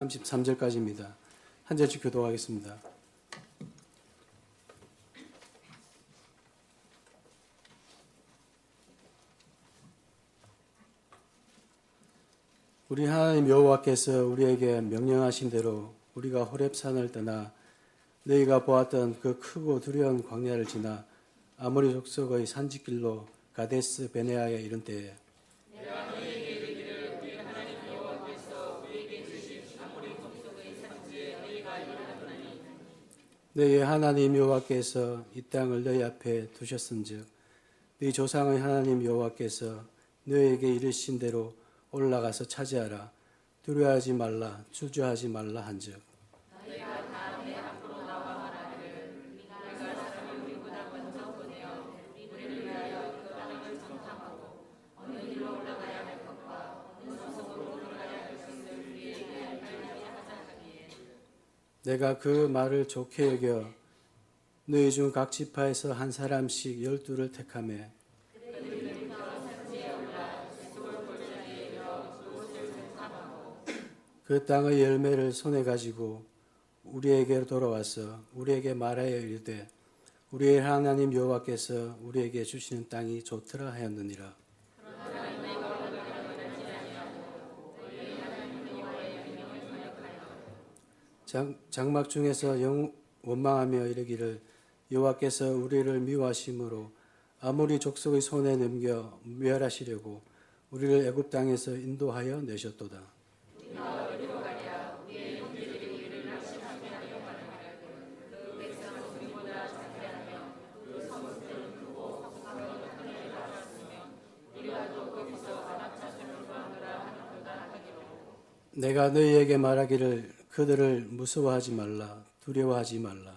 33절까지입니다. 한 절씩 교독하겠습니다. 우리 하나님 여호와께서 우리에게 명령하신 대로 우리가 호렙산을 떠나 너희가 보았던 그 크고 두려운 광야를 지나 아모리 족속의 산지길로 가데스 베네아에 이른 때에 너희 하나님 여호와께서 이 땅을 너희 앞에 두셨은즉 너희 조상의 하나님 여호와께서 너희에게 이르신 대로 올라가서 차지하라. 두려워하지 말라, 주저하지 말라 한즉 내가 그 말을 좋게 여겨 너희 중 각 지파에서 한 사람씩 12를 택하매 그 땅의 열매를 손에 가지고 우리에게 돌아와서 우리에게 말하여 이르되 우리의 하나님 여호와께서 우리에게 주시는 땅이 좋더라 하였느니라. 장막 중에서 원망하며 이르기를 여호와께서 우리를 미워하심으로 아모리 족속의 손에 넘겨 멸하시려고 우리를 애굽 땅에서 인도하여 내셨도다. 내가 너희에게 말하기를 그들을 무서워하지 말라, 두려워하지 말라.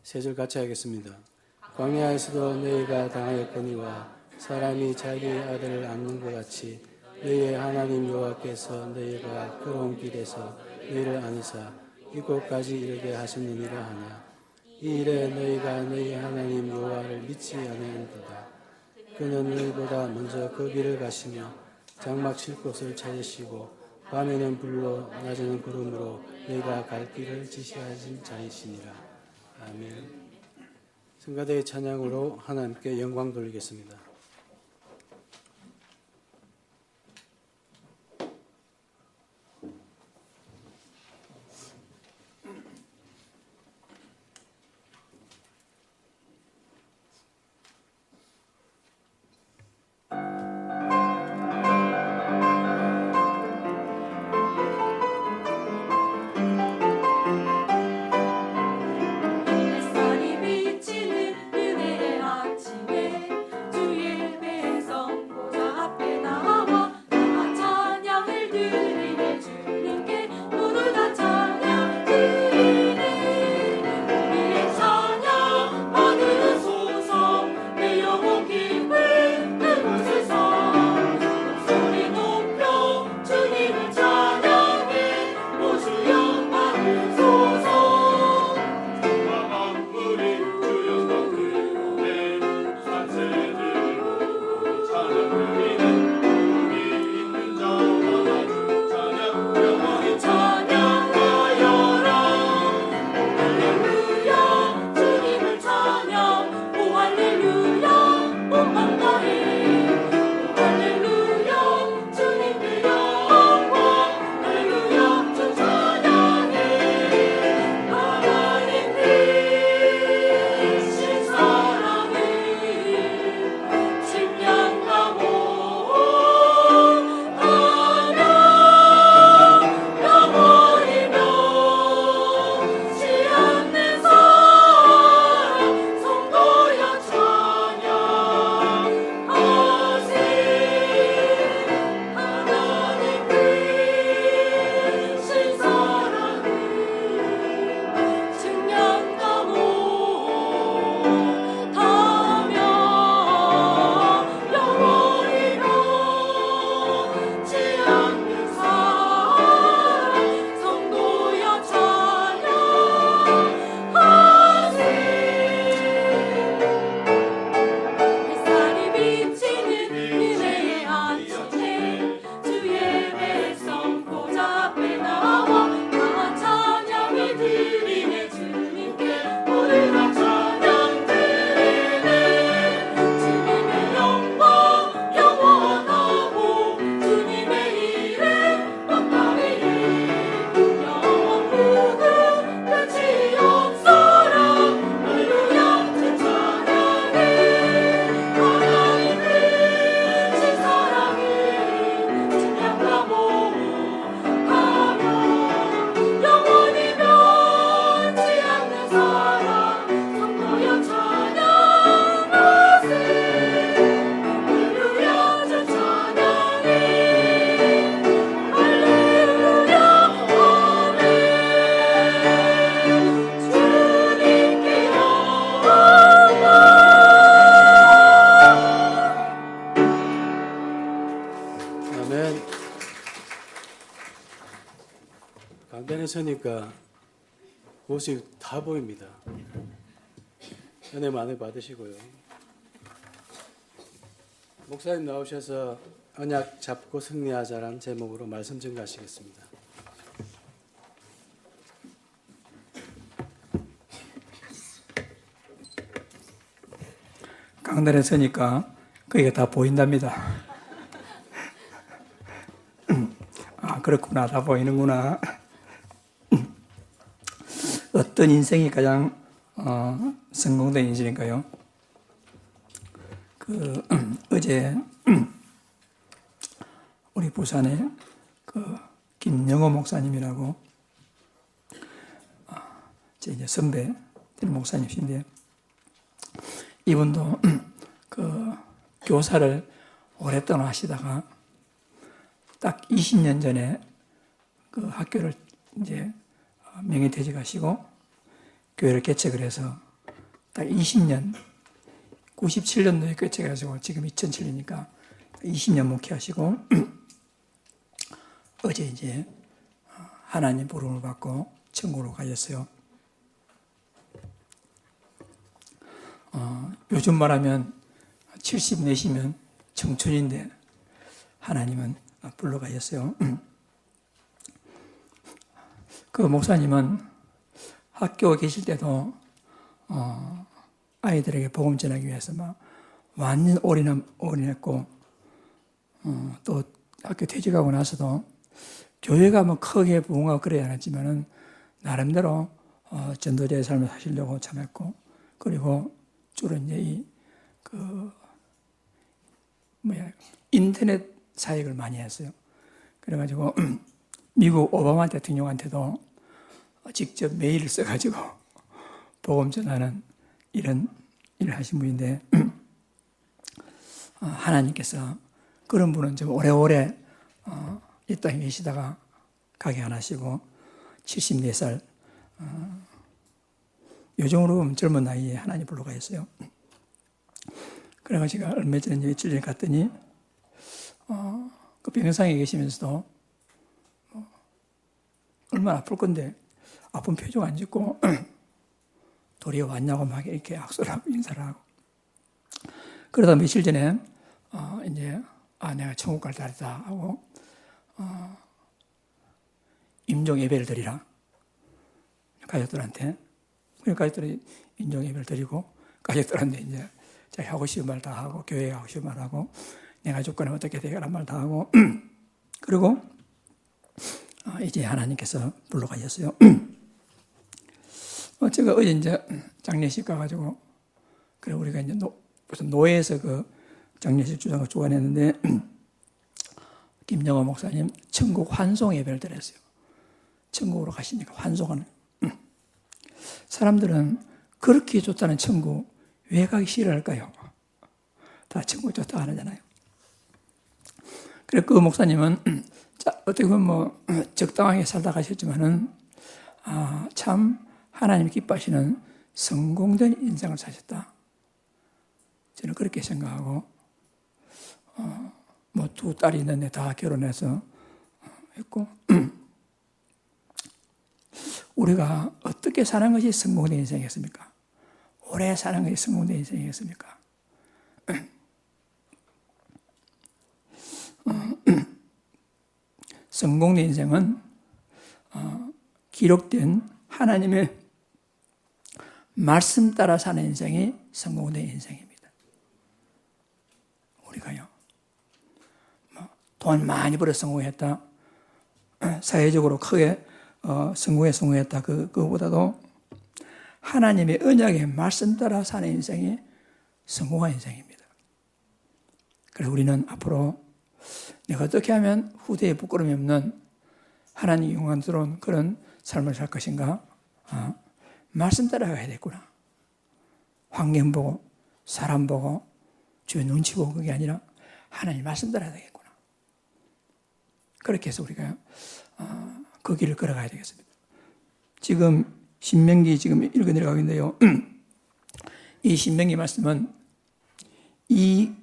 세 절 같이 하겠습니다. 광야에서도 너희가 당하였거니와 사람이 자기 아들을 안는 것 같이 너희의 하나님 여호와께서 너희가 걸어온 길에서 너희를 안으사 이곳까지 이르게 하셨느니라 하나 이 일에 너희가 너희 하나님 여호와를 믿지 아니하는도다. 그는 너희보다 먼저 그 길을 가시며 장막 칠 곳을 찾으시고 밤에는 불로 낮에는 구름으로 너희가 갈 길을 지시하신 자이시니라. 아멘. 성가대의 찬양으로 하나님께 영광 돌리겠습니다. 햇살이 비치는 그네의 아침에 주의 서니까 모습이 다 보입니다. 은혜 많이 받으시고요. 목사님 나오셔서 언약 잡고 승리하자라는 제목으로 말씀 증가하시겠습니다. 강단에 서니까 그게 다 보인답니다. 아, 그렇구나. 다 보이는구나. 어떤 인생이 가장 성공된 인생일까요? 어제 우리 부산에 김영호 목사님이라고 제 이제 선배 목사님이신데, 이분도 교사를 오랫동안 하시다가 딱 20년 전에 학교를 이제 명예퇴직하시고 교회를 개척을 해서 딱 20년, 97년도에 개척해가지고 지금 2007년이니까 20년 목회하시고 어제 이제 하나님 부름을 받고 천국으로 가셨어요. 요즘 말하면 74시면 청춘인데 하나님은 불러가셨어요. 그 목사님은 학교 계실 때도 아이들에게 복음 전하기 위해서 막 완전 올인했고, 또 학교 퇴직하고 나서도 교회가 뭐 크게 부흥하고 그래야 않았지만은 나름대로 전도자의 삶을 사시려고 참했고, 그리고 주로 이제 인터넷 사역을 많이 했어요. 그래가지고 미국 오바마 대통령한테도 직접 메일을 써가지고 복음 전하는 이런 일을 하신 분인데, 하나님께서 그런 분은 좀 오래오래 이 땅에 계시다가 가게 안 하시고 74살 요즘으로 보면 젊은 나이에 하나님 불러가셨어요. 그래가지고 제가 얼마 전에 며칠 전에 갔더니 그 병상에 계시면서도 얼마나 아플 건데 아픈 표정 안 짓고 도리어 왔냐고 막 이렇게 악수를 하고 인사를 하고, 그러다 며칠 전에 이제 내가 천국 갈 날이다 하고 임종 예배를 드리라 가족들한테. 가족들이 임종 예배를 드리고 가족들한테 이제 자기 하고 싶은 말 다 하고 교회에 하고 싶은 말 하고 내가 조건에 어떻게 되겠란 말 다 하고 그리고 이제 하나님께서 불러가셨어요. 제가 어제 이제 장례식 가가지고, 그래 우리가 이제 무슨 노예에서 장례식 주장을 주관했는데 김영호 목사님 천국 환송 예배를 드렸어요. 천국으로 가시니까 환송하는. 사람들은 그렇게 좋다는 천국 왜 가기 싫어할까요? 다 천국 좋다 하잖아요. 그래 그 목사님은 어떻게 보면 적당하게 살다 가셨지만은 참 하나님이 기뻐하시는 성공된 인생을 사셨다. 저는 그렇게 생각하고, 두 딸이 있는데 다 결혼해서 했고, 우리가 어떻게 사는 것이 성공된 인생이겠습니까? 오래 사는 것이 성공된 인생이겠습니까? 성공된 인생은 기록된 하나님의 말씀 따라 사는 인생이 성공된 인생입니다. 우리가요, 돈 많이 벌어 성공했다, 사회적으로 크게 성공했다, 그거보다도 하나님의 언약의 말씀 따라 사는 인생이 성공한 인생입니다. 그래서 우리는 앞으로 내가 어떻게 하면 후대에 부끄러움이 없는 하나님의 영광스러운 그런 삶을 살 것인가? 말씀 따라가야 되겠구나. 환경 보고 사람 보고 주변 눈치 보고 그게 아니라 하나님 말씀 따라야 되겠구나. 그렇게 해서 우리가 그 길을 걸어가야 되겠습니다. 지금 신명기 지금 읽어 내려가고 있는데요. 이 신명기 말씀은 이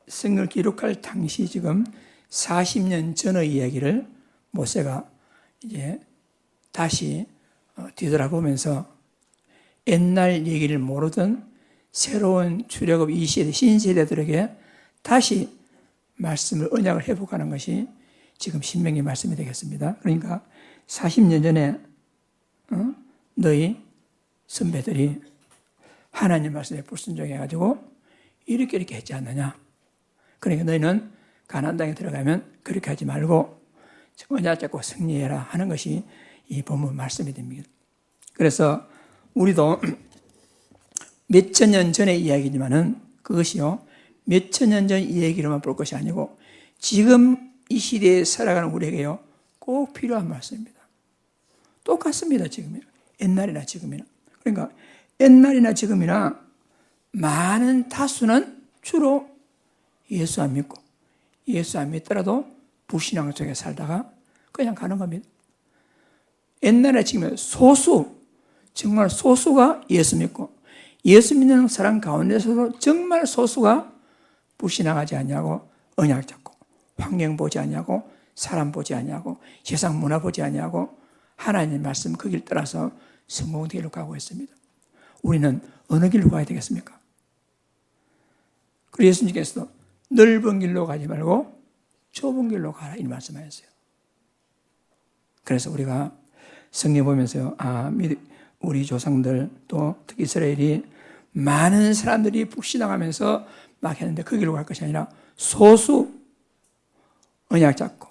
성을 기록할 당시 지금 40년 전의 이야기를 모세가 이제 다시 뒤돌아보면서 옛날 얘기를 모르던 새로운 출애굽 이 시대, 신세대들에게 다시 말씀을 언약을 회복하는 것이 지금 신명기 말씀이 되겠습니다. 그러니까 40년 전에 너희 선배들이 하나님 말씀에 불순종해가지고 이렇게 했지 않느냐. 그러니까 너희는 가나안 땅에 들어가면 그렇게 하지 말고 언약 잡고 승리해라 하는 것이 이 본문 말씀이 됩니다. 그래서 우리도 몇천 년 전의 이야기지만은 그것이요 몇천 년 전 이야기로만 볼 것이 아니고 지금 이 시대에 살아가는 우리에게요 꼭 필요한 말씀입니다. 똑같습니다. 지금이나 옛날이나 지금이나. 그러니까 옛날이나 지금이나 많은 다수는 주로 예수 안 믿고 예수 안 믿더라도 불신앙 속에 살다가 그냥 가는 겁니다. 옛날에 지금은 소수, 정말 소수가 예수 믿고 예수 믿는 사람 가운데서도 정말 소수가 불신앙하지 않냐고 언약 잡고 환경 보지 않냐고 사람 보지 않냐고 세상 문화 보지 않냐고 하나님 말씀 그 길 따라서 성공 길로 가고 있습니다. 우리는 어느 길로 가야 되겠습니까? 그리고 예수님께서도 넓은 길로 가지 말고 좁은 길로 가라 이 말씀하셨어요. 그래서 우리가 성경 보면서요, 우리 조상들 또 특히 이스라엘이 많은 사람들이 불신앙하면서 막 했는데 그 길로 갈 것이 아니라 소수 언약 잡고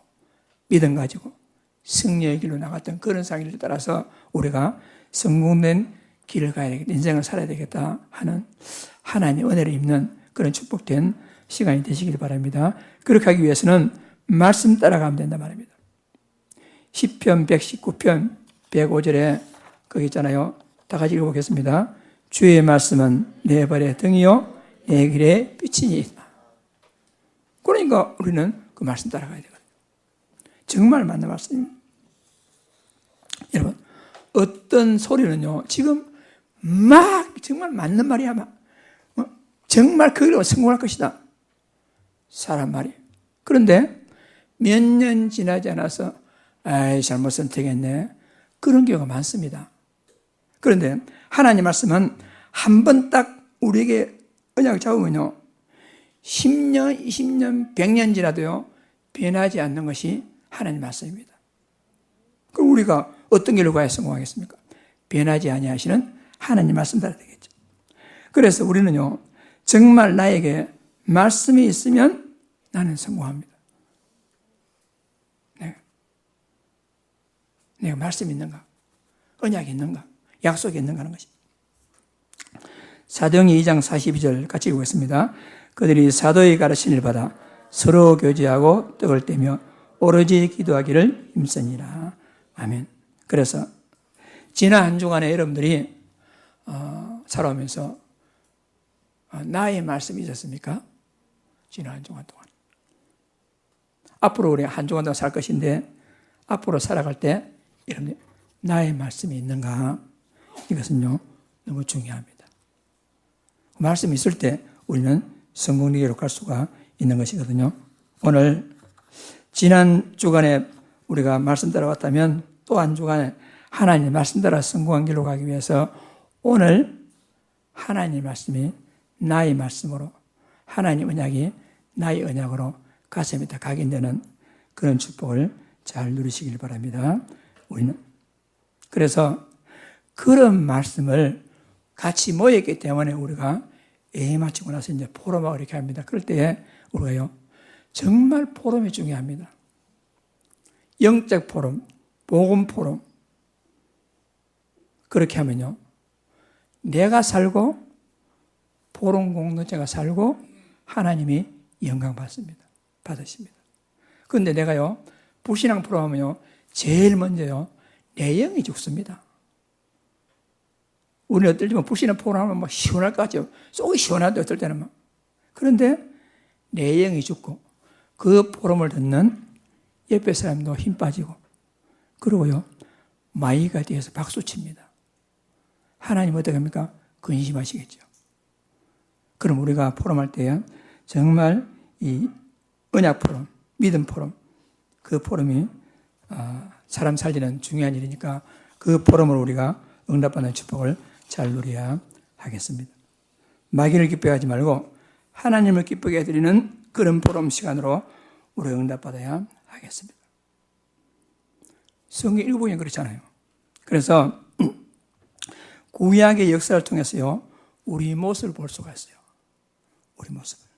믿음 가지고 승리의 길로 나갔던 그런 사람들에 따라서 우리가 성공된 길을 가야 되겠다, 인생을 살아야 되겠다 하는 하나님의 은혜를 입는 그런 축복된 시간이 되시길 바랍니다. 그렇게 하기 위해서는 말씀 따라가면 된단 말입니다. 시편 119편 105절에 거기 있잖아요. 다 같이 읽어보겠습니다. 주의 말씀은 내 발의 등이요 내 길의 빛이니이다. 그러니까 우리는 그 말씀 따라가야 되거든요. 정말 맞는 말씀입니다. 여러분 어떤 소리는요 지금 막 정말 맞는 말이야 막 정말 거기로 성공할 것이다 사람 말이. 그런데 몇 년 지나지 않아서 잘못 선택했네 그런 경우가 많습니다. 그런데 하나님 말씀은 한 번 딱 우리에게 언약을 잡으면요 10년, 20년, 100년 지나도요 변하지 않는 것이 하나님 말씀입니다. 그럼 우리가 어떤 길로 가야 성공하겠습니까? 변하지 아니하시는 하나님 말씀 따라 되겠죠. 그래서 우리는요 정말 나에게 말씀이 있으면 나는 성공합니다. 내가 말씀이 있는가? 언약이 있는가? 약속이 있는가 하는 것입니다. 사도행전 2장 42절 같이 읽겠습니다. 그들이 사도의 가르침을 받아 서로 교제하고 떡을 떼며 오로지 기도하기를 힘쓰니라. 아멘. 그래서 지난 한 주간에 여러분들이 살아오면서 나의 말씀이 있었습니까? 지난 한 주간 동안. 앞으로 우리 한 주간 동안 살 것인데 앞으로 살아갈 때 여러분들 나의 말씀이 있는가? 이것은요 너무 중요합니다. 말씀이 있을 때 우리는 성공리로 갈 수가 있는 것이거든요. 오늘 지난 주간에 우리가 말씀 따라왔다면 또 한 주간에 하나님의 말씀 따라 성공한 길로 가기 위해서 오늘 하나님의 말씀이 나의 말씀으로 하나님 언약이 나의 언약으로 가슴에 다 각인되는 그런 축복을 잘 누리시길 바랍니다. 우리는 그래서 그런 말씀을 같이 모였기 때문에 우리가 예의 마치고 나서 이제 포럼하고 이렇게 합니다. 그럴 때에 우리가요 정말 포럼이 중요합니다. 영적 포럼, 복음 포럼 그렇게 하면요 내가 살고 포럼 공동체가 살고 하나님이 영광 받으십니다. 그런데 내가요 불신앙 포럼 하면요 제일 먼저요 내 영이 죽습니다. 우리는 어떨 때면 불신앙 포럼 하면 막 시원할 것 같죠. 속이 시원한데 어떨 때는 막. 그런데 내 영이 죽고 그 포럼을 듣는 옆에 사람도 힘 빠지고 그러고요 마이가 뒤에서 박수 칩니다. 하나님 어떻게 합니까? 근심하시겠죠. 그럼 우리가 포럼할 때 정말 이 언약 포럼, 믿음 포럼 그 포럼이 사람 살리는 중요한 일이니까 그 포럼으로 우리가 응답받는 축복을 잘 누려야 하겠습니다. 마귀를 기쁘게 하지 말고 하나님을 기쁘게 해드리는 그런 포럼 시간으로 우리 응답받아야 하겠습니다. 성경 읽어보면 그렇잖아요. 그래서 구약의 역사를 통해서요, 우리 모습을 볼 수가 있어요. 우리 모습을.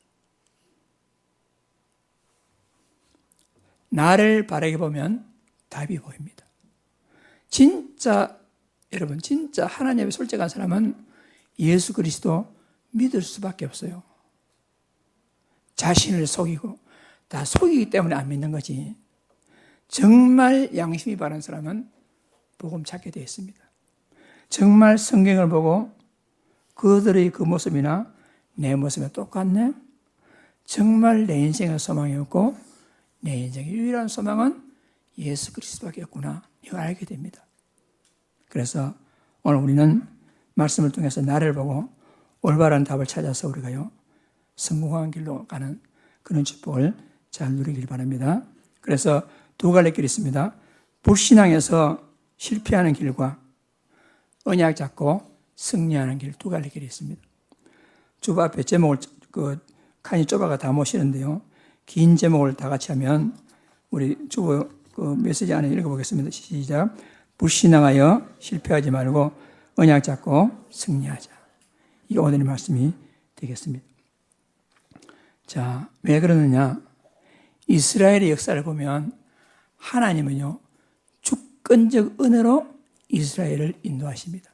나를 바라게 보면 답이 보입니다. 진짜 여러분, 진짜 하나님의 솔직한 사람은 예수 그리스도 믿을 수밖에 없어요. 자신을 속이고 다 속이기 때문에 안 믿는 거지. 정말 양심이 바른 사람은 복음 찾게 되어 있습니다. 정말 성경을 보고 그들의 그 모습이나 내 모습이 똑같네? 정말 내 인생의 소망이 없고 내 인생의 유일한 소망은 예수 그리스도밖에 없구나. 이걸 알게 됩니다. 그래서 오늘 우리는 말씀을 통해서 나를 보고 올바른 답을 찾아서 우리가요, 성공한 길로 가는 그런 축복을 잘 누리길 바랍니다. 그래서 두 갈래 길이 있습니다. 불신앙에서 실패하는 길과 언약 잡고 승리하는 길, 두 갈래 길이 있습니다. 주보 앞에 제목을 칸이 좁아가 다 못 실는데요. 긴 제목을 다 같이 하면 우리 주보 메시지 안에 읽어보겠습니다. 시작. 불신앙하여 실패하지 말고 언약 잡고 승리하자. 이게 오늘의 말씀이 되겠습니다. 자, 왜 그러느냐? 이스라엘의 역사를 보면 하나님은요, 주권적 은혜로 이스라엘을 인도하십니다.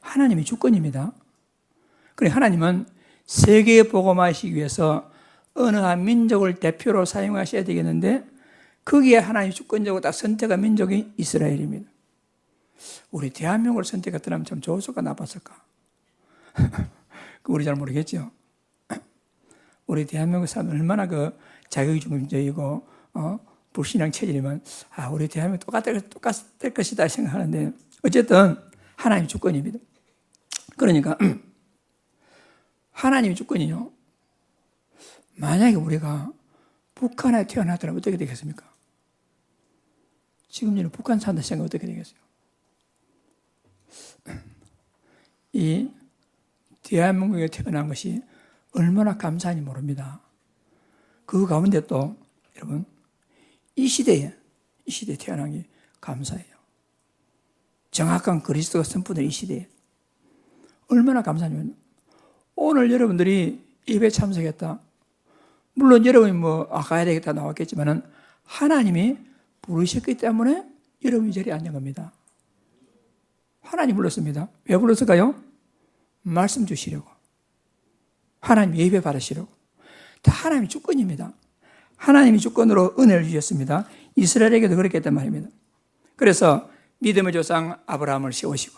하나님이 주권입니다. 그래, 하나님은 세계에 복음하시기 위해서 어느 한 민족을 대표로 사용하셔야 되겠는데 거기에 하나님이 주권적으로 딱 선택한 민족이 이스라엘입니다. 우리 대한민국을 선택했더라면 참 좋았을까 나빴을까? 우리 잘 모르겠죠. 우리 대한민국 사람 얼마나 자격중심적이고 불신앙 체질이면 우리 대한민국 똑같을 것이다 생각하는데 어쨌든 하나님 주권입니다. 그러니까 하나님의 주권이요. 만약에 우리가 북한에 태어나더라면 어떻게 되겠습니까? 지금 저는 북한 산다 생각 어떻게 되겠어요? 이 대한민국에 태어난 것이 얼마나 감사한지 모릅니다. 그 가운데 또 여러분 이 시대에 태어난 게 감사해요. 정확한 그리스도가 선포된 이 시대에 얼마나 감사하냐면 오늘 여러분들이 예배 참석했다. 물론 여러분이 가야 되겠다 나왔겠지만은 하나님이 부르셨기 때문에 여러분이 이 자리에 앉은 겁니다. 하나님 불렀습니다. 왜 불렀을까요? 말씀 주시려고. 하나님 예배 받으시려고. 다 하나님의 주권입니다. 하나님이 주권으로 은혜를 주셨습니다. 이스라엘에게도 그렇게 했단 말입니다. 그래서 믿음의 조상 아브라함을 세우시고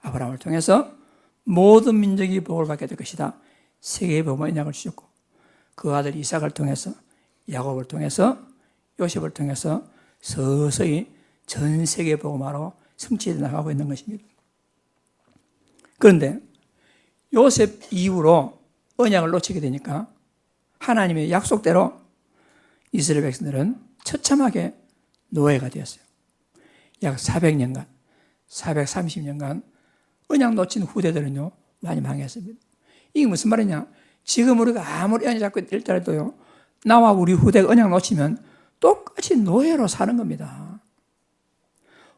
아브라함을 통해서 모든 민족이 복을 받게 될 것이다. 세계의 복음의 언약을 주셨고 그 아들 이삭을 통해서 야곱을 통해서 요셉을 통해서 서서히 전 세계 복음화로 성취해 나가고 있는 것입니다. 그런데 요셉 이후로 언약을 놓치게 되니까 하나님의 약속대로 이스라엘 백성들은 처참하게 노예가 되었어요. 약 400년간, 430년간 언약 놓친 후대들은요 많이 망했습니다. 이게 무슨 말이냐? 지금 우리가 아무리 언약 잡고 있더라도요 나와 우리 후대가 언약 놓치면 똑같이 노예로 사는 겁니다.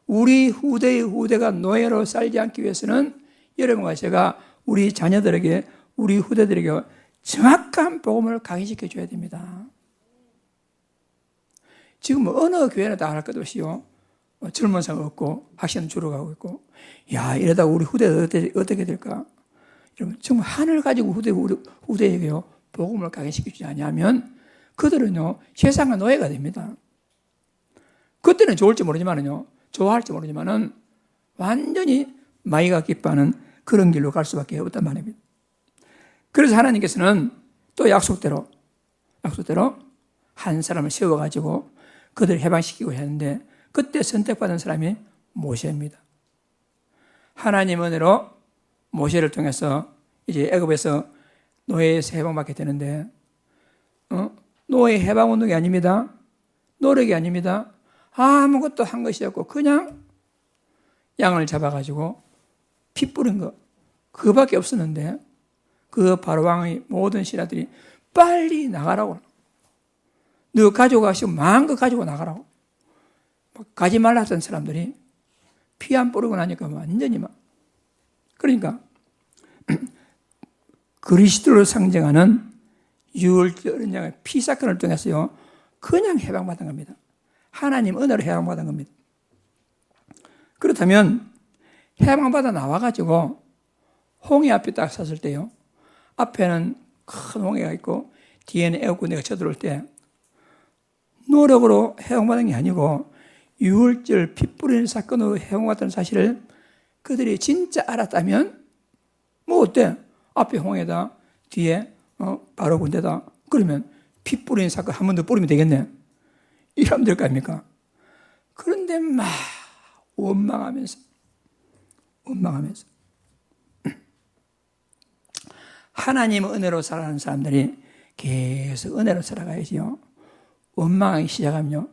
우리 후대의 후대가 노예로 살지 않기 위해서는 여러분과 제가 우리 자녀들에게 우리 후대들에게 정확한 복음을 강의시켜 줘야 됩니다. 지금 어느 교회나 다 할 것 없이요 젊은 사람 없고 학생은 줄어가고 있고 이러다 우리 후대가 어떻게 될까? 여러분 정말 하늘 가지고 후대에게요 복음을 강의시켜 주지 않으면 그들은요 세상의 노예가 됩니다. 그때는 좋을지 모르지만은요 좋아할지 모르지만은 완전히 마귀가 기뻐하는 그런 길로 갈 수밖에 없단 말입니다. 그래서 하나님께서는 또 약속대로 한 사람을 세워가지고 그들을 해방시키고 했는데 그때 선택받은 사람이 모세입니다. 하나님 은혜로 모세를 통해서 이제 애굽에서 노예에서 해방받게 되는데 노예 해방운동이 아닙니다. 노력이 아닙니다. 아무것도 한 것이 없고 그냥 양을 잡아가지고 피 뿌린 거 그거밖에 없었는데 그 바로왕의 모든 신하들이 빨리 나가라고, 너 가지고 가시고 마음껏 가지고 나가라고, 가지 말라 했던 사람들이 피 안 뿌리고 나니까 완전히 막, 그러니까 그리스도를 상징하는 유월절 어린양의 피 사건을 통해서요 그냥 해방받은 겁니다. 하나님 은혜로 해방받은 겁니다. 그렇다면 해방받아 나와가지고 홍해 앞에 딱 섰을 때요, 앞에는 큰 홍해가 있고 뒤에는 애국군대가 쳐들어올 때 노력으로 해방받은 게 아니고 유월절 피 뿌리는 사건으로 해방받은 사실을 그들이 진짜 알았다면 뭐 어때? 앞에 홍해다, 뒤에 바로 군대다, 그러면 피 뿌리는 사건 한 번 더 뿌리면 되겠네, 이러면 될 거 아닙니까? 그런데 막 원망하면서 하나님 은혜로 살아가는 사람들이 계속 은혜로 살아가야지요, 원망하기 시작하면요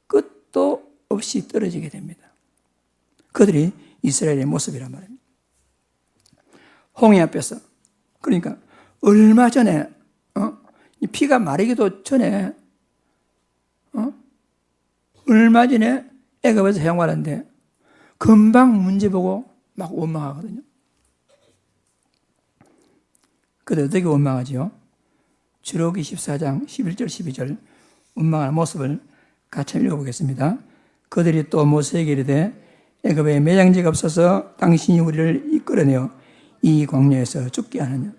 끝도 없이 떨어지게 됩니다. 그들이 이스라엘의 모습이란 말입니다. 홍해 앞에서, 그러니까 얼마 전에 이 피가 마르기도 전에 얼마 전에 애굽에서 해방받았는데 금방 문제 보고 막 원망하거든요. 그들 어떻게 원망하지요? 주록기 14장 11절 12절 원망하는 모습을 같이 읽어보겠습니다. 그들이 또 모세에게 이르되 애굽에 매장지가 없어서 당신이 우리를 이끌어내어 이 광야에서 죽게 하느냐,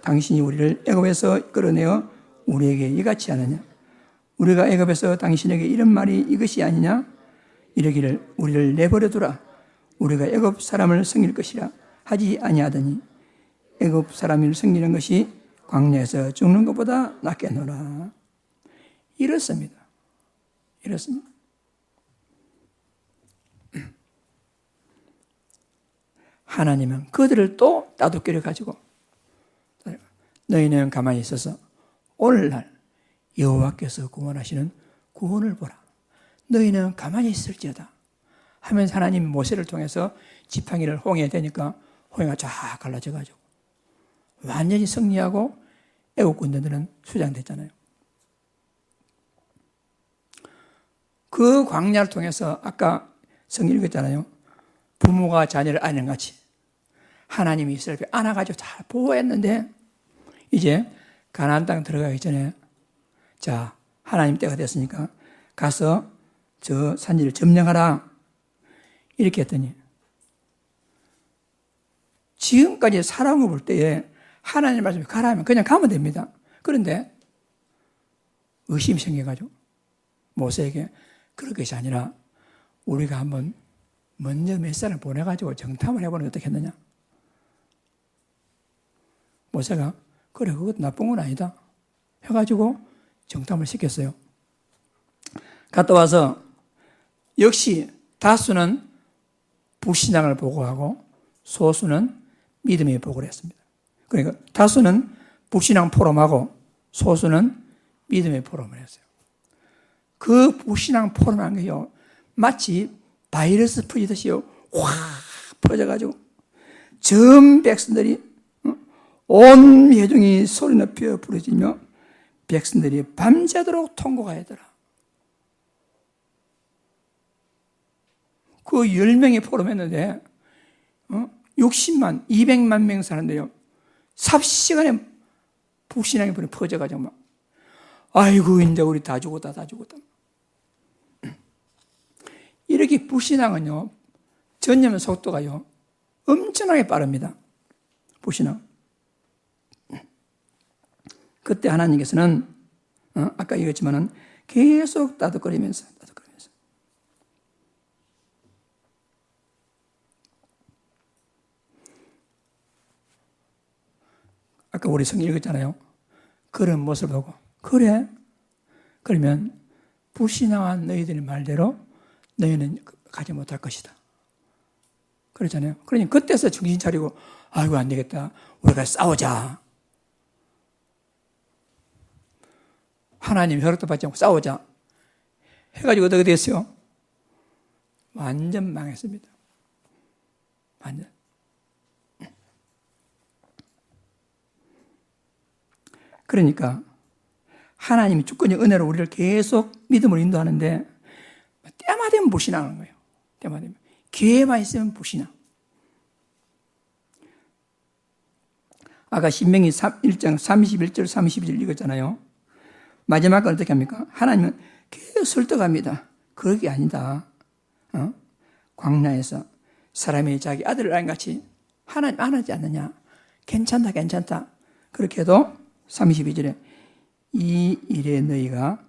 당신이 우리를 애굽에서 이끌어내어 우리에게 이같이 하느냐, 우리가 애굽에서 당신에게 이런 말이 이것이 아니냐, 이르기를 우리를 내버려 두라, 우리가 애굽 사람을 섬길 것이라 하지 아니하더니 애굽 사람을 섬기는 것이 광야에서 죽는 것보다 낫겠노라. 이렇습니다. 하나님은 그들을 또 따돌기를 가지고 너희는 가만히 있어서 오늘날 여호와께서 구원하시는 구원을 보라. 너희는 가만히 있을지어다 하면서 하나님이 모세를 통해서 지팡이를 홍해에 대니까 홍해가 쫙 갈라져가지고 완전히 승리하고 애국 군대들은 수장됐잖아요. 그 광야를 통해서 아까 성경 읽었잖아요. 부모가 자녀를 안는 같이 하나님이 이스라엘을 안아가지고 잘 보호했는데 이제 가나안 땅 들어가기 전에 자, 하나님 때가 됐으니까 가서 저 산지를 점령하라 이렇게 했더니 지금까지 사람을 볼 때에 하나님 말씀이 가라 하면 그냥 가면 됩니다. 그런데 의심이 생겨가지고 모세에게 그럴 것이 아니라 우리가 한번 먼저 몇 사람을 보내가지고 정탐을 해보는 게 어떻겠느냐. 모세가 그래 그것도 나쁜 건 아니다 해가지고 정탐을 시켰어요. 갔다 와서 역시 다수는 불신앙을 보고하고 소수는 믿음의 보고를 했습니다. 그러니까 다수는 불신앙 포럼하고 소수는 믿음의 포럼을 했어요. 그 불신앙 포럼한 게요 마치 바이러스 퍼지듯이요 확 퍼져가지고 전 백성들이 온 회중이 소리 높여 부르짖며 백성들이 밤새도록 통곡하였더라. 그 10명이 포럼했는데 60만, 200만 명 사는데요 삽시간에 불신앙이 퍼져가지고 막 아이고 이제 우리 다 죽었다. 이렇게 불신앙은요 전염 속도가요 엄청나게 빠릅니다. 불신앙. 그때 하나님께서는 아까 얘기했지만은 계속 따뜻거리면서 아까 우리 성경 읽었잖아요. 그런 모습을 보고 그래? 그러면 불신앙한 너희들의 말대로 너희는 가지 못할 것이다. 그렇잖아요. 그러니 그때서 정신 차리고 아이고 안 되겠다. 우리가 싸우자. 하나님 허락도 받지 않고 싸우자 해가지고 어떻게 됐어요? 완전 망했습니다. 완전. 그러니까 하나님이 주권적 은혜로 우리를 계속 믿음으로 인도하는데 때마다 되면 불신하는 거예요. 때마다 되면. 기회만 있으면 불신하. 아까 신명기 1장 31절 32절 읽었잖아요. 마지막 건 어떻게 합니까? 하나님은 계속 설득합니다. 그게 아니다. 광야에서 사람이 자기 아들을 낳은 같이 하나님 안 하지 않느냐. 괜찮다 괜찮다. 그렇게 해도 32절에 이 일에 너희가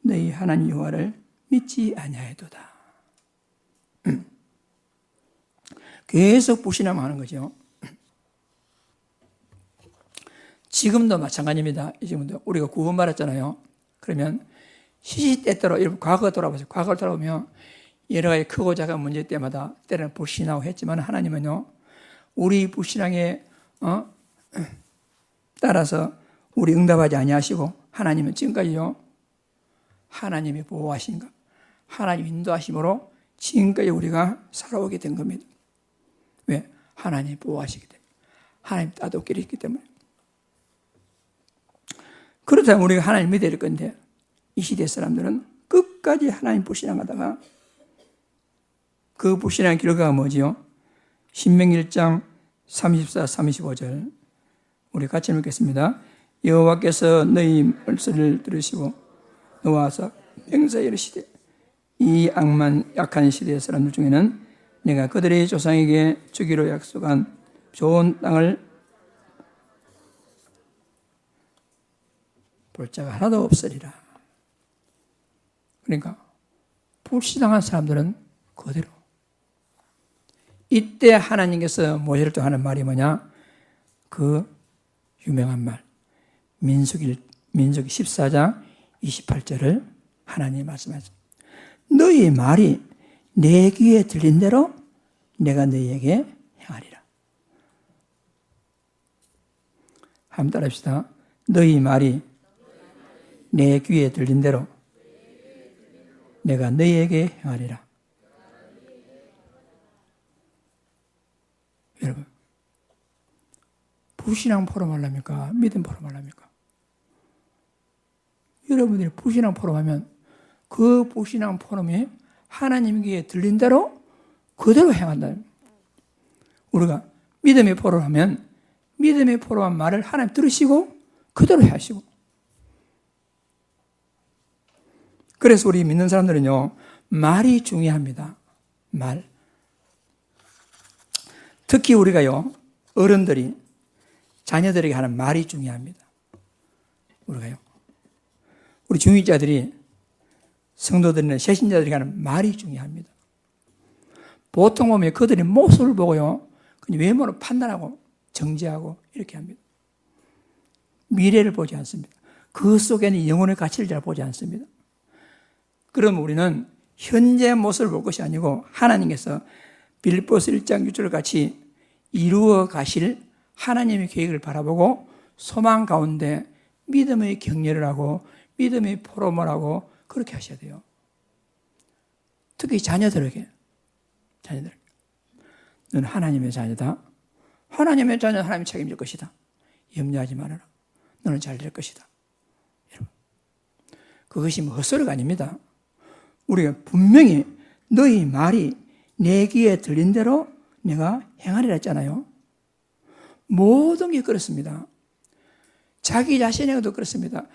너희 하나님 여호와를 믿지 아니하였도다. 계속 불신하면 하는 거죠. 지금도 마찬가지입니다. 지금도 우리가 구원받았잖아요. 그러면 시시때때로 과거가 돌아보세요. 과거를 돌아보면 여러 가지 크고 작은 문제 때마다 때로는 불신하고 했지만 하나님은요, 우리 불신앙에 따라서 우리 응답하지 아니하시고 하나님은 지금까지요, 하나님이 보호하신가, 하나님 인도하심으로 지금까지 우리가 살아오게 된 겁니다. 왜? 하나님이 보호하시기 때문에, 하나님 따뜻길이 있기 때문에. 그렇다면 우리가 하나님 믿어야 될 건데 이 시대 사람들은 끝까지 하나님 불신앙하다가 그 불신앙의 결과가 뭐지요? 신명기 1장 34, 35절 우리 같이 읽겠습니다. 여호와께서 너희 말씀을 들으시고 너와서 맹세하여 이르시되 이 악만 약한 시대의 사람들 중에는 내가 그들의 조상에게 주기로 약속한 좋은 땅을 볼 자가 하나도 없으리라. 그러니까 불신앙한 사람들은 그대로. 이때 하나님께서 모세를 또 하는 말이 뭐냐? 그 유명한 말 민수기 14장 28절을 하나님이 말씀하셨습니다. 너희 말이 내 귀에 들린 대로 내가 너희에게 행하리라. 한번 따라합시다. 너희 말이 내 귀에 들린 대로 내가 너희에게 행하리라. 여러분, 불신앙 포럼하려니까 믿음 포럼하려니까? 여러분들이 불신앙 포럼하면 그 불신앙 포럼이 하나님께 들린 대로 그대로 행한다. 우리가 믿음의 포럼하면 믿음의 포럼한 말을 하나님 들으시고 그대로 하시고. 그래서 우리 믿는 사람들은요, 말이 중요합니다. 말. 특히 우리가요, 어른들이 자녀들에게 하는 말이 중요합니다. 우리가요. 우리 중위자들이 성도들이나 세신자들에게 하는 말이 중요합니다. 보통 보면 그들의 모습을 보고요, 그냥 외모로 판단하고 정죄하고 이렇게 합니다. 미래를 보지 않습니다. 그 속에는 영혼의 가치를 잘 보지 않습니다. 그럼 우리는 현재 모습을 볼 것이 아니고 하나님께서 빌립보서 1장 6절 같이 이루어 가실 하나님의 계획을 바라보고 소망 가운데 믿음의 격려를 하고 믿음의 포럼을 하고 그렇게 하셔야 돼요. 특히 자녀들에게 너는 하나님의 자녀다. 하나님의 자녀는 하나님이 책임질 것이다. 염려하지 말아라. 너는 잘 될 것이다. 여러분, 그것이 헛소리가 아닙니다. 우리가 분명히 너희 말이 내 귀에 들린 대로 내가 행하리라 했잖아요. 모든 게 그렇습니다. 자기 자신에게도 그렇습니다.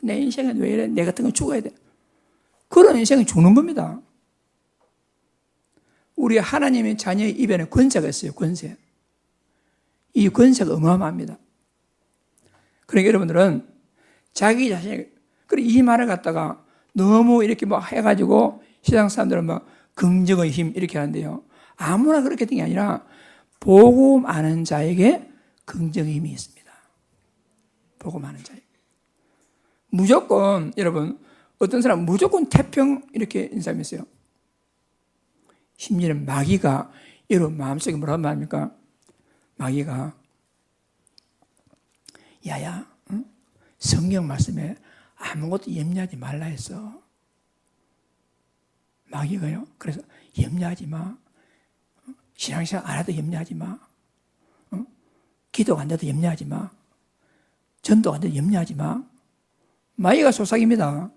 내 인생은 왜 이래? 내 같은 건 죽어야 돼. 그런 인생은 죽는 겁니다. 우리 하나님의 자녀의 입에는 권세가 있어요. 권세. 이 권세가 어마어마합니다. 그러니까 여러분들은 자기 자신에게 이 말을 갖다가 너무 이렇게 막 해가지고 세상 사람들은 막 긍정의 힘 이렇게 하는데요. 아무나 그렇게 된 게 아니라 복음 아는 자에게 긍정의 힘이 있습니다. 복음 아는 자에게. 무조건 여러분 어떤 사람 무조건 태평 이렇게 있는 사람이 있어요. 심지어는 마귀가 여러분 마음속에 뭐라고 말합니까? 마귀가 야야 응? 성경 말씀에 아무것도 염려하지 말라 했어. 마귀가요. 그래서 염려하지 마. 신앙생활 안 해도 염려하지 마. 기도가 안 돼도 염려하지 마. 전도가 안 돼도 염려하지 마. 마귀가 속삭입니다.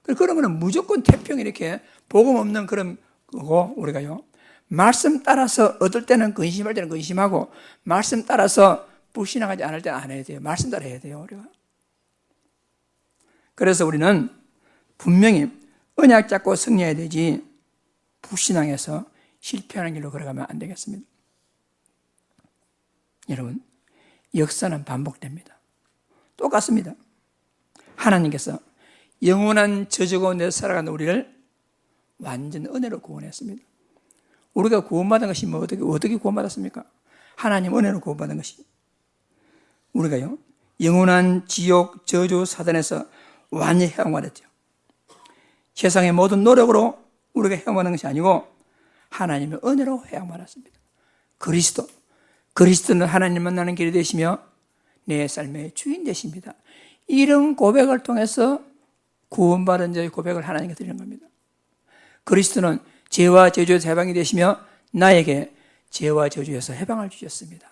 그런 거는 무조건 태평 이렇게 복음 없는 그런 거고, 우리가요. 말씀 따라서 얻을 때는 근심할 때는 근심하고, 말씀 따라서 불신앙하지 않을 때는 안 해야 돼요. 말씀 따라 해야 돼요, 우리가. 그래서 우리는 분명히 언약 잡고 승리해야 되지, 불신앙해서 실패하는 길로 걸어가면 안 되겠습니다. 여러분, 역사는 반복됩니다. 똑같습니다. 하나님께서 영원한 저주 가운데 살아가는 우리를 완전 은혜로 구원했습니다. 우리가 구원받은 것이 어떻게 구원받았습니까? 하나님 은혜로 구원받은 것이. 우리가요, 영원한 지옥, 저주, 사단에서 완전히 해방받았죠. 세상의 모든 노력으로 우리가 해방받는 것이 아니고 하나님의 은혜로 해방받았습니다. 그리스도는 하나님 만나는 길이 되시며 내 삶의 주인 되십니다. 이런 고백을 통해서 구원받은 자의 고백을 하나님께 드리는 겁니다. 그리스도는 죄와 저주에서 해방이 되시며 나에게 죄와 저주에서 해방을 주셨습니다.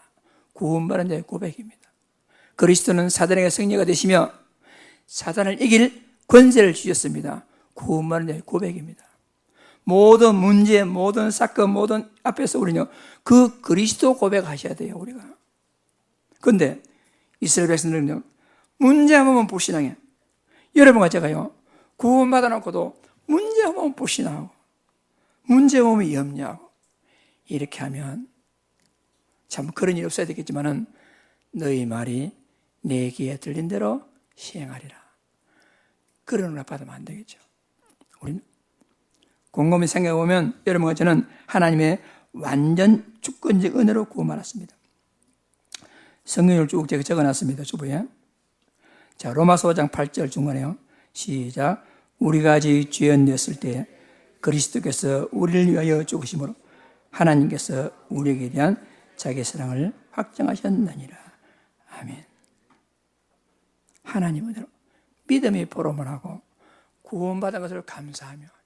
구원받은 자의 고백입니다. 그리스도는 사단에게 승리가 되시며 사단을 이길 권세를 주셨습니다. 구원받은 자의 고백입니다. 모든 문제, 모든 사건, 모든 앞에서 우리는 그 그리스도 고백하셔야 돼요, 우리가. 그런데 이스라엘 백성들은요, 문제 한 번만 불신앙해. 여러분과 제가요, 구원받아 놓고도 문제 한 번만 불신앙하고, 문제 오면 염려하고, 이렇게 하면 참 그런 일이 없어야 되겠지만은 너희 말이 내 귀에 들린 대로 시행하리라. 그런 은혜 받으면 안 되겠죠. 우리는 곰곰이 생각해 보면 여러분과 저는 하나님의 완전 주권적 은혜로 구원받았습니다. 성경을 쭉 제가 적어놨습니다. 주부에. 자, 로마서 5장 8절 중간에요. 시작. 우리가 아직 죄인되었을 때 그리스도께서 우리를 위하여 죽으심으로 하나님께서 우리에게 대한 자기의 사랑을 확정하셨느니라. 아멘. 하나님 은혜로 믿음의 보름을 하고 구원받은 것을 감사하며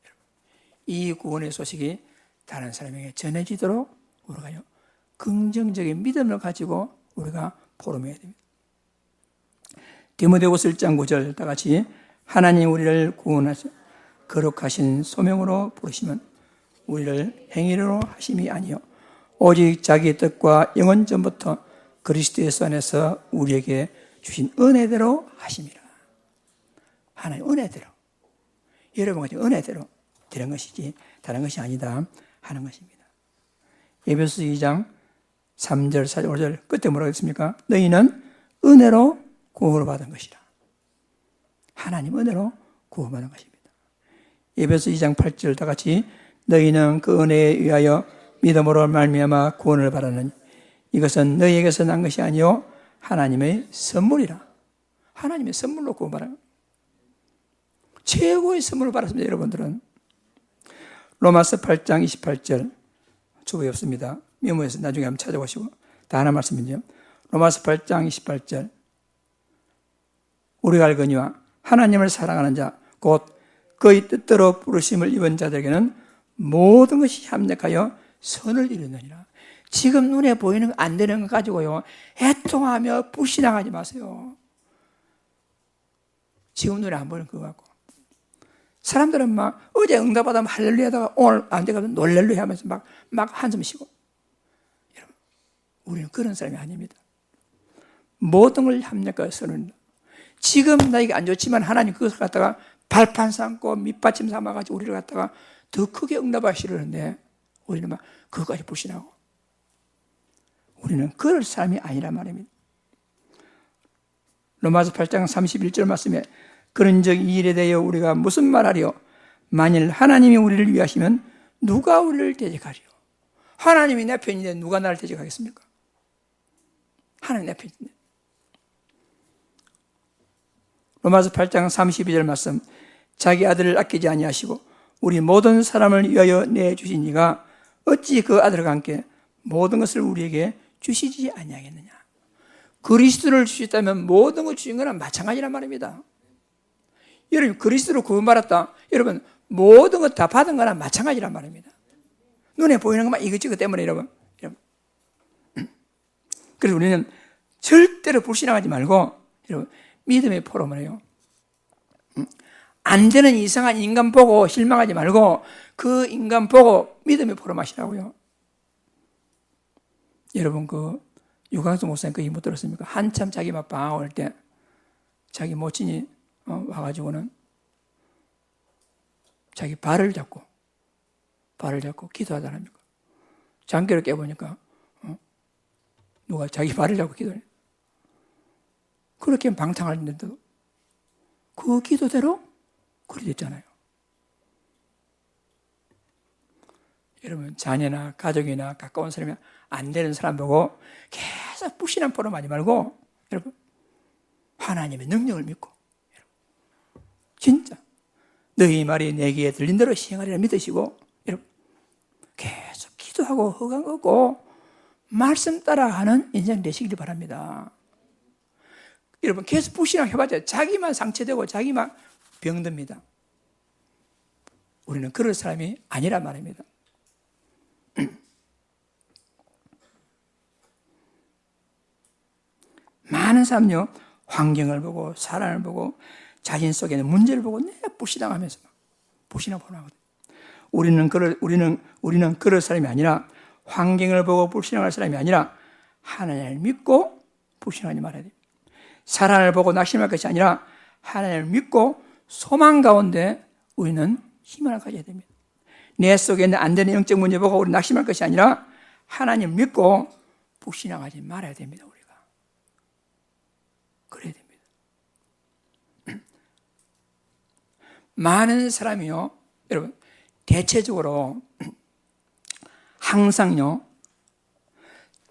이 구원의 소식이 다른 사람에게 전해지도록 우리가요, 긍정적인 믿음을 가지고 우리가 보름해야 됩니다. 디모데후서 1장 9절 다 같이 하나님 우리를 구원하셔 거룩하신 소명으로 부르시면 우리를 행위로 하심이 아니요 오직 자기 뜻과 영원 전부터 그리스도 예수 안에서 우리에게 주신 은혜대로 하심이라. 하나님 은혜대로, 여러분과 은혜대로 되는 것이지 다른 것이 아니다 하는 것입니다. 에베소서 2장 3절, 4절, 5절 끝에 뭐라고 했습니까? 너희는 은혜로 구원을 받은 것이라. 하나님 은혜로 구원받은 것입니다. 에베소서 2장 8절 다 같이 너희는 그 은혜에 의하여 믿음으로 말미암아 구원을 받았느니 이것은 너희에게서 난 것이 아니요 하나님의 선물이라. 하나님의 선물로 구원받은 최고의 선물을 받았습니다. 여러분들은 로마서 8장 28절 주부에 없습니다. 메모에서 나중에 한번 찾아보시고 다 하나 말씀인데요. 로마서 8장 28절 우리가 알거니와 하나님을 사랑하는 자 곧 그의 뜻대로 부르심을 입은 자들에게는 모든 것이 합력하여 선을 이루느니라. 지금 눈에 보이는 거 안 되는 거 가지고요 애통하며 불신앙하지 마세요. 지금 눈에 안 보이는 그거 갖고 사람들은 막 어제 응답받으면 할렐루야 하다가 오늘 안 되거든 놀렐루야 하면서 막 한숨 쉬고. 여러분, 우리는 그런 사람이 아닙니다. 모든 걸 합력하여 선을. 지금 나에게 안 좋지만 하나님 그것을 갖다가 발판 삼고 밑받침 삼아가지고 우리를 갖다가 더 크게 응답하시려는데 우리는 막 그것까지 불신하고. 우리는 그럴 사람이 아니란 말입니다. 로마서 8장 31절 말씀에 그런즉 이 일에 대하여 우리가 무슨 말하리요? 만일 하나님이 우리를 위하시면 누가 우리를 대적하리요? 하나님이 내 편인데 누가 나를 대적하겠습니까? 하나님 내 편인데. 로마서 8장 32절 말씀 자기 아들을 아끼지 아니하시고 우리 모든 사람을 위하여 내주신 이가 어찌 그 아들과 함께 모든 것을 우리에게 주시지 아니하겠느냐. 그리스도를 주셨다면 모든 걸 주신 거랑 마찬가지란 말입니다. 여러분 그리스도로 구원받았다. 여러분 모든 것 다 받은 거나 마찬가지란 말입니다. 눈에 보이는 것만 이것저것 때문에 여러분. 그래서 우리는 절대로 불신앙하지 말고 여러분 믿음의 포럼을 안 되는 이상한 인간 보고 실망하지 말고 그 인간 보고 믿음의 포럼 하시라고요. 여러분 그 유광수 목사님 그 얘기 못 들었습니까? 한참 자기 막 방황 올 때 자기 모친이 와가지고는 자기 발을 잡고 기도하더랍니까? 잠결을 깨보니까 누가 자기 발을 잡고 기도해. 그렇게 방탕하는데도 그 기도대로 그리 됐잖아요. 여러분 자녀나 가족이나 가까운 사람이 안 되는 사람 보고 계속 불신한 포럼 하지 말고 여러분 하나님의 능력을 믿고 여러분, 진짜 너희 말이 내게 들린 대로 시행하리라 믿으시고 여러분 계속 기도하고 허강 얻고 말씀 따라가는 인생 되시길 바랍니다. 여러분 계속 불신앙 해봤자 자기만 상처되고 자기만 병듭니다. 우리는 그럴 사람이 아니란 말입니다. 많은 사람요 환경을 보고 사람을 보고 자신 속에 있는 문제를 보고 내가 불신앙하면서 불신앙 보나거든. 우리는 그럴 사람이 아니라 환경을 보고 불신앙할 사람이 아니라 하나님을 믿고 불신앙하지 말아야 돼요. 사람을 보고 낙심할 것이 아니라 하나님을 믿고 소망 가운데 우리는 희망을 가져야 됩니다. 내 속에 있는 안 되는 영적 문제 보고 우리 낙심할 것이 아니라 하나님을 믿고 불신앙하지 말아야 됩니다. 우리가 그래야 됩니다. 많은 사람이요 여러분 대체적으로 항상요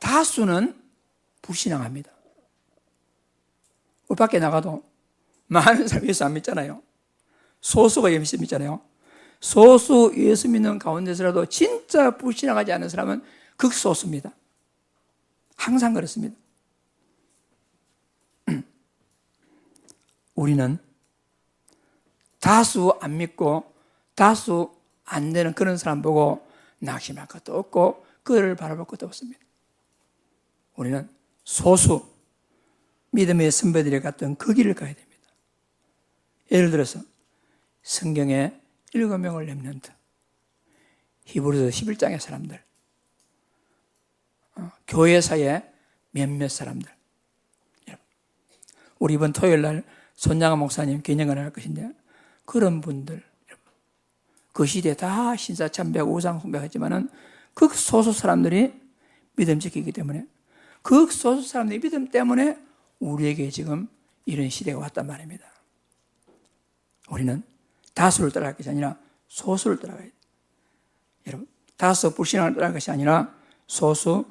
다수는 불신앙합니다. 우리 밖에 나가도 많은 사람이 예수 안 믿잖아요. 소수가 예수 믿잖아요. 소수 예수 믿는 가운데서라도 진짜 불신앙하지 않는 사람은 극소수입니다. 항상 그렇습니다. 우리는 다수 안 믿고 다수 안 되는 그런 사람 보고 낙심할 것도 없고 그를 바라볼 것도 없습니다. 우리는 소수 믿음의 선배들이 갔던 그 길을 가야 됩니다. 예를 들어서 성경에 7명을 렘넌트, 히브리서 11장의 사람들, 교회사의 몇몇 사람들. 우리 이번 토요일 날 손양아 목사님 기념관을 할 것인데 그런 분들 그 시대에 다 신사참배하고 우상숭배하지만은 극소수 사람들이 믿음 지키기 때문에 극소수 사람들의 믿음 때문에 우리에게 지금 이런 시대가 왔단 말입니다. 우리는 다수를 따라갈 것이 아니라 소수를 따라가야 돼요. 여러분, 다수 불신앙을 따라갈 것이 아니라 소수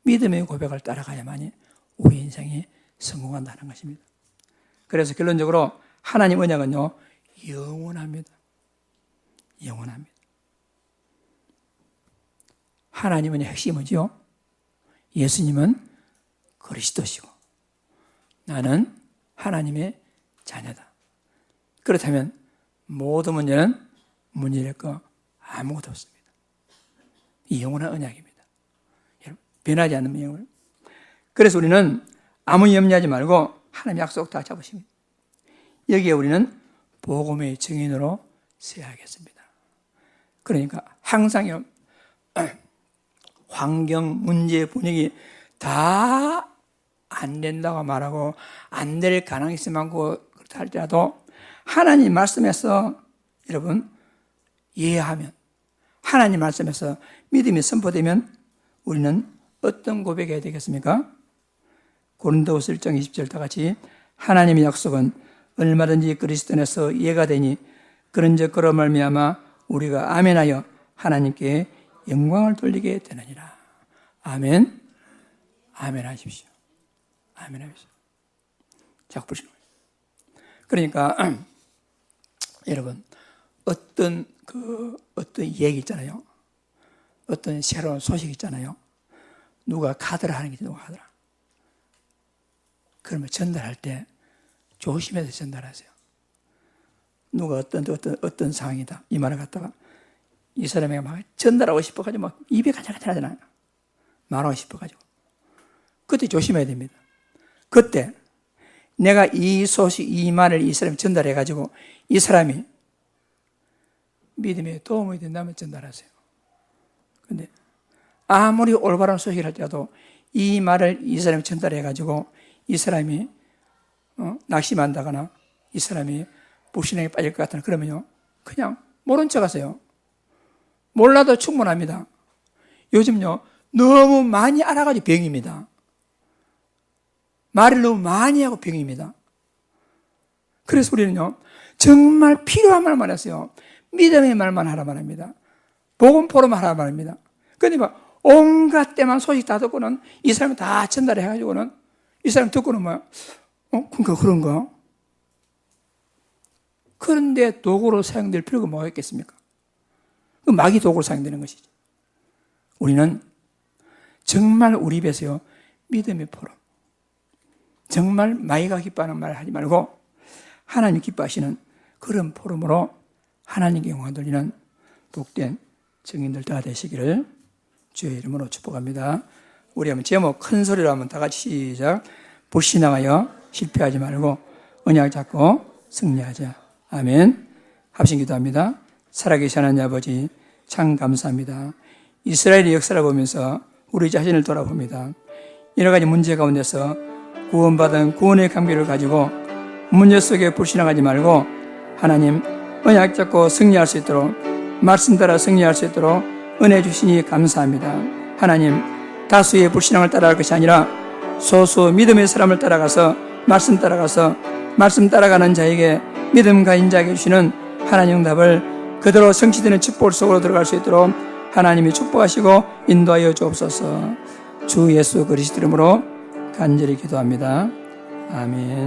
믿음의 고백을 따라가야만이 우리 인생이 성공한다는 것입니다. 그래서 결론적으로 하나님 언약은요 영원합니다. 영원합니다. 하나님은 핵심은 뭐죠? 예수님은 그리스도시고 나는 하나님의 자녀다. 그렇다면 모든 문제는 문제될 거 아무것도 없습니다. 이 영원한 언약입니다. 여러분, 변하지 않는 영을. 그래서 우리는 아무 염려하지 말고 하나님 약속 다 잡으십니다. 여기에 우리는 복음의 증인으로 서야겠습니다. 그러니까 항상 환경, 문제, 분위기 다 안 된다고 말하고 안 될 가능성이 많고 그렇다 할지라도 하나님 말씀에서 여러분 이해하면 하나님 말씀에서 믿음이 선포되면 우리는 어떤 고백해야 되겠습니까? 고린도후서 1장 20절 다 같이 하나님의 약속은 얼마든지 그리스도 안에서 이해가 되니 그런즉 그로 말미암아 우리가 아멘하여 하나님께 영광을 돌리게 되느니라. 아멘. 아멘 하십시오. 아멘 하십시오. 자꾸 보시는 거예요. 그러니까 여러분 어떤 얘기 있잖아요. 어떤 새로운 소식 있잖아요. 누가 카드를 하는 게 누가 하더라. 그러면 전달할 때 조심해서 전달하세요. 누가 어떤 상황이다 이 말을 갖다가 이 사람에게 막 전달하고 싶어가지고 막 입에 간질간질하잖아요. 말하고 싶어가지고. 그때 조심해야 됩니다. 그때 내가 이 소식, 이 말을 이 사람에 전달해가지고 이 사람이 믿음에 도움이 된다면 전달하세요. 근데 아무리 올바른 소식을 할지라도 이 말을 이 사람에 전달해가지고 이 사람이 낙심한다거나 이 사람이 불신앙에 빠질 것 같으나 그러면요 그냥 모른 척 하세요. 몰라도 충분합니다. 요즘요 너무 많이 알아가지고 병입니다. 말을 너무 많이 하고 병입니다. 그래서 우리는요 정말 필요한 말만 했어요. 믿음의 말만 하라 말합니다. 복음 포럼만 하라 말합니다. 그런데 막 온갖 때만 소식 다 듣고는 이 사람이 다 전달해 가지고는 이 사람 듣고는 그러니까 그런가? 그런데 도구로 사용될 필요가 뭐가 있겠습니까? 그 마귀 도구로 사용되는 것이죠. 우리는 정말 우리 입에서요 믿음의 포럼, 정말 마귀가 기뻐하는 말을 하지 말고 하나님 기뻐하시는 그런 포럼으로 하나님께 영광 돌리는 복된 증인들 다 되시기를 주의 이름으로 축복합니다. 우리 한번 제목 큰 소리로 한번 다 같이 시작. 불신앙하여 실패하지 말고 언약 잡고 승리하자. 아멘. 합심 기도합니다. 살아계신 하나님 아버지 참 감사합니다. 이스라엘의 역사를 보면서 우리 자신을 돌아봅니다. 여러 가지 문제 가운데서 구원받은 구원의 감격을 가지고 문제 속에 불신앙하지 말고 하나님 언약 잡고 승리할 수 있도록 말씀 따라 승리할 수 있도록 은혜 주시니 감사합니다. 하나님 다수의 불신앙을 따라갈 것이 아니라 소수 믿음의 사람을 따라가서 말씀 따라가는 자에게 믿음과 인자하게 주시는 하나님 응답을 그대로 성취되는 축복 속으로 들어갈 수 있도록 하나님이 축복하시고 인도하여 주옵소서. 주 예수 그리스도 이름으로 간절히 기도합니다. 아멘.